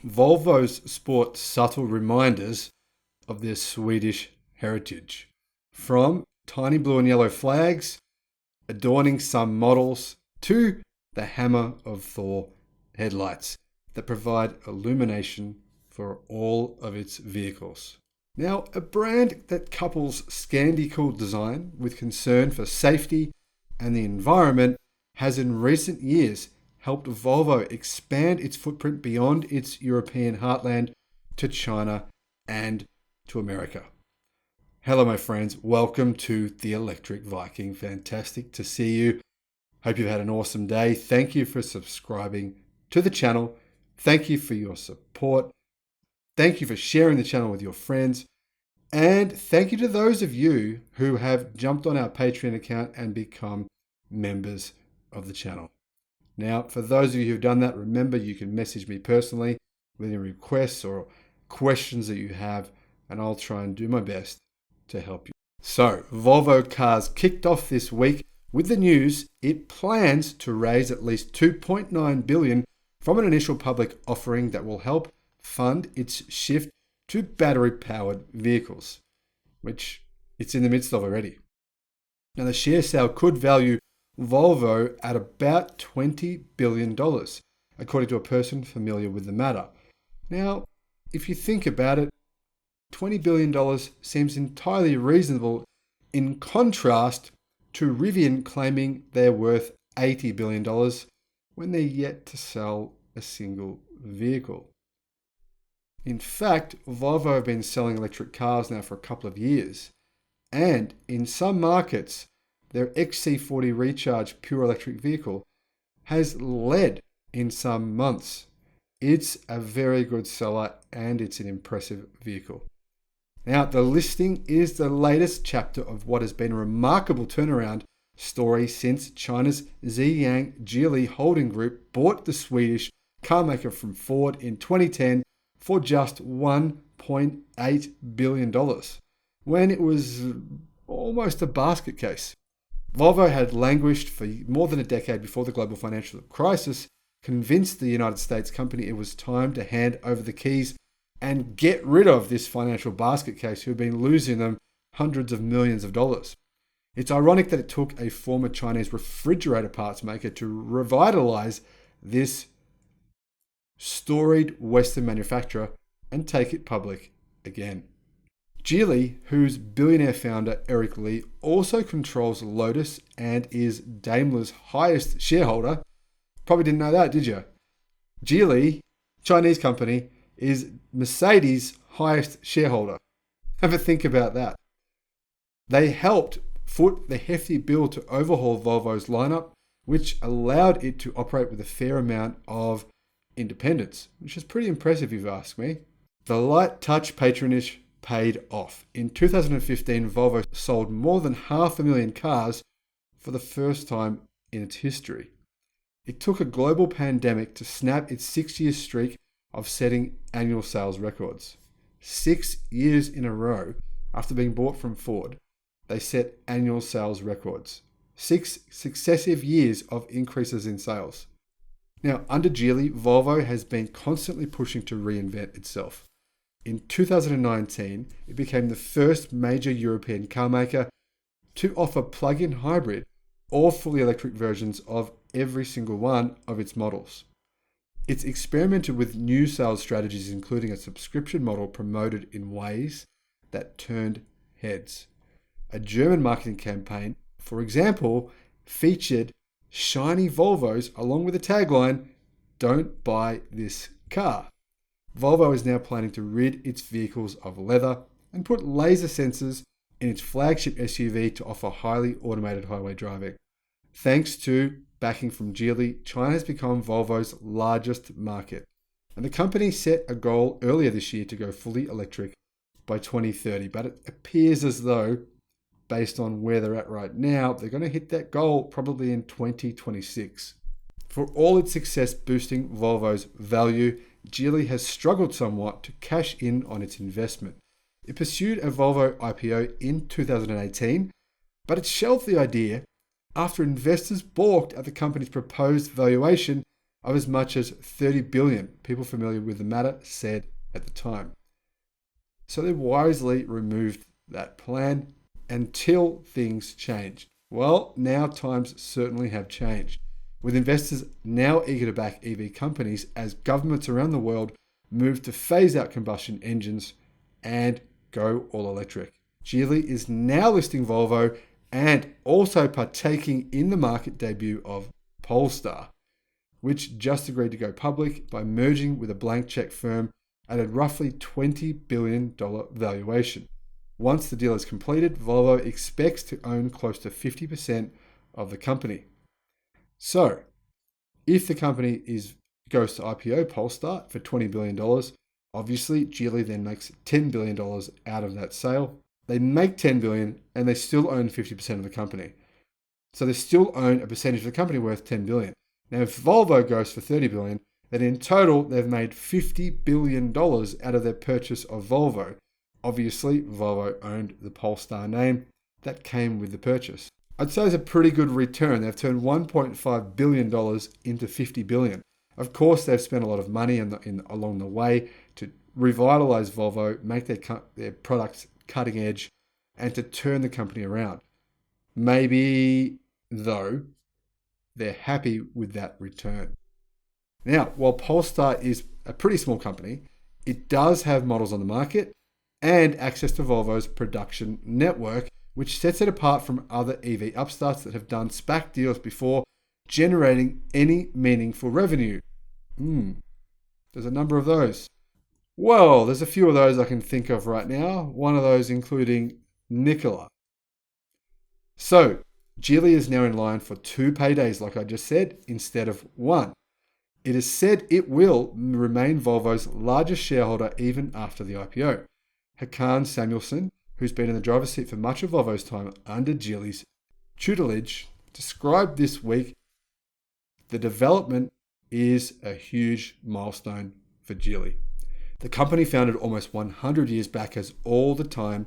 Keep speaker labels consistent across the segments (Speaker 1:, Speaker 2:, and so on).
Speaker 1: Volvos sport subtle reminders of their Swedish heritage, from tiny blue and yellow flags adorning some models to the hammer of Thor headlights that provide illumination for all of its vehicles. Now, a brand that couples Scandi cool design with concern for safety and the environment has in recent years helped Volvo expand its footprint beyond its European heartland to China and to America. Hello, my friends. Welcome to the Electric Viking. Fantastic to see you. Hope you've had an awesome day. Thank you for subscribing to the channel. Thank you for your support. Thank you for sharing the channel with your friends. And thank you to those of you who have jumped on our Patreon account and become members of the channel. Now, for those of you who've done that, remember you can message me personally with any requests or questions that you have, and I'll try and do my best to help you. So, Volvo Cars kicked off this week with the news it plans to raise at least $2.9 billion from an initial public offering that will help fund its shift to battery-powered vehicles, which it's in the midst of already. Now, the share sale could value Volvo at about $20 billion, according to a person familiar with the matter. Now, if you think about it, $20 billion seems entirely reasonable in contrast to Rivian claiming they're worth $80 billion when they're yet to sell a single vehicle. In fact, Volvo have been selling electric cars now for a couple of years, and in some markets, their XC40 Recharge pure electric vehicle has led in some months. It's a very good seller and it's an impressive vehicle. Now, the listing is the latest chapter of what has been a remarkable turnaround story since China's Ziyang Geely Holding Group bought the Swedish carmaker from Ford in 2010 for just $1.8 billion, when it was almost a basket case. Volvo had languished for more than a decade before the global financial crisis convinced the United States company it was time to hand over the keys and get rid of this financial basket case who had been losing them hundreds of millions of dollars. It's ironic that it took a former Chinese refrigerator parts maker to revitalize this storied Western manufacturer and take it public again. Geely, whose billionaire founder Eric Li also controls Lotus and is Daimler's highest shareholder. Probably didn't know that, did you? Geely, Chinese company, is Mercedes' highest shareholder. Have a think about that. They helped foot the hefty bill to overhaul Volvo's lineup, which allowed it to operate with a fair amount of independence, which is pretty impressive if you ask me. The light touch patronage paid off. In 2015, Volvo sold more than 500,000 cars for the first time in its history. It took a global pandemic to snap its 6-year streak of setting annual sales records. 6 years in a row after being bought from Ford, they set annual sales records. 6 successive years of increases in sales. Now, under Geely, Volvo has been constantly pushing to reinvent itself. In 2019, it became the first major European carmaker to offer plug-in hybrid or fully electric versions of every single one of its models. It's experimented with new sales strategies, including a subscription model promoted in ways that turned heads. A German marketing campaign, for example, featured shiny Volvos along with a tagline, "Don't buy this car." Volvo is now planning to rid its vehicles of leather and put laser sensors in its flagship SUV to offer highly automated highway driving. Thanks to backing from Geely, China has become Volvo's largest market, and the company set a goal earlier this year to go fully electric by 2030, but it appears as though, based on where they're at right now, they're going to hit that goal probably in 2026. For all its success boosting Volvo's value, Geely has struggled somewhat to cash in on its investment. It pursued a Volvo IPO in 2018, but it shelved the idea after investors balked at the company's proposed valuation of as much as 30 billion, people familiar with the matter said at the time. So they wisely removed that plan until things changed. Well, now times certainly have changed, with investors now eager to back EV companies as governments around the world move to phase out combustion engines and go all electric. Geely is now listing Volvo and also partaking in the market debut of Polestar, which just agreed to go public by merging with a blank check firm at a roughly $20 billion valuation. Once the deal is completed, Volvo expects to own close to 50% of the company. So, if the company goes to IPO Polestar for $20 billion, obviously Geely then makes $10 billion out of that sale. They make $10 billion and they still own 50% of the company. So they still own a percentage of the company worth $10 billion. Now, if Volvo goes for $30 billion, then in total they've made $50 billion out of their purchase of Volvo. Obviously, Volvo owned the Polestar name that came with the purchase. I'd say it's a pretty good return. They've turned $1.5 billion into $50 billion. Of course, they've spent a lot of money along the way to revitalize Volvo, make their products cutting edge, and to turn the company around. Maybe, though, they're happy with that return. Now, while Polestar is a pretty small company, it does have models on the market and access to Volvo's production network, which sets it apart from other EV upstarts that have done SPAC deals before generating any meaningful revenue. There's a number of those. Well, there's a few of those I can think of right now, one of those including Nikola. So, Geely is now in line for 2 paydays, like I just said, instead of 1. It is said it will remain Volvo's largest shareholder even after the IPO. Håkan Samuelsson, who's been in the driver's seat for much of Volvo's time under Geely's tutelage, described this week the development is a huge milestone for Geely. The company, founded almost 100 years back, has all the time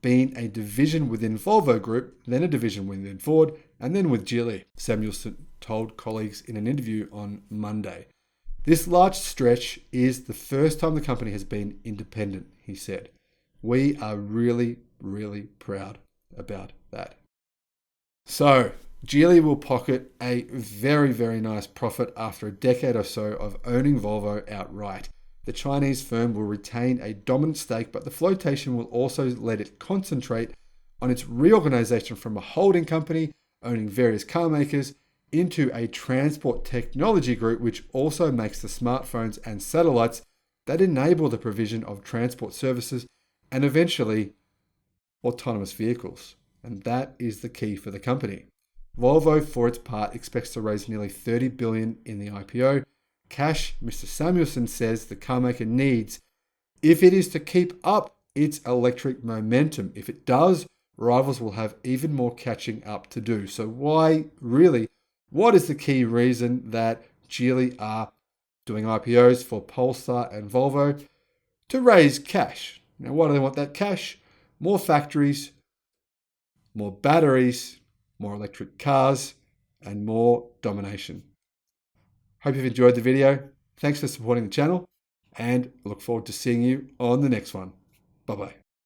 Speaker 1: been a division within Volvo Group, then a division within Ford, and then with Geely, Samuelsson told colleagues in an interview on Monday. This large stretch is the first time the company has been independent, he said. We are really, really proud about that. So, Geely will pocket a very, very nice profit after a decade or so of owning Volvo outright. The Chinese firm will retain a dominant stake, but the flotation will also let it concentrate on its reorganization from a holding company owning various car makers into a transport technology group, which also makes the smartphones and satellites that enable the provision of transport services and eventually autonomous vehicles. And that is the key for the company. Volvo, for its part, expects to raise nearly $30 billion in the IPO. Cash, Mr. Samuelsson says the carmaker needs if it is to keep up its electric momentum. If it does, rivals will have even more catching up to do. So what is the key reason that Geely are doing IPOs for Polestar and Volvo? To raise cash. Now, why do they want that cash? More factories, more batteries, more electric cars, and more domination. Hope you've enjoyed the video. Thanks for supporting the channel, and I look forward to seeing you on the next one. Bye-bye.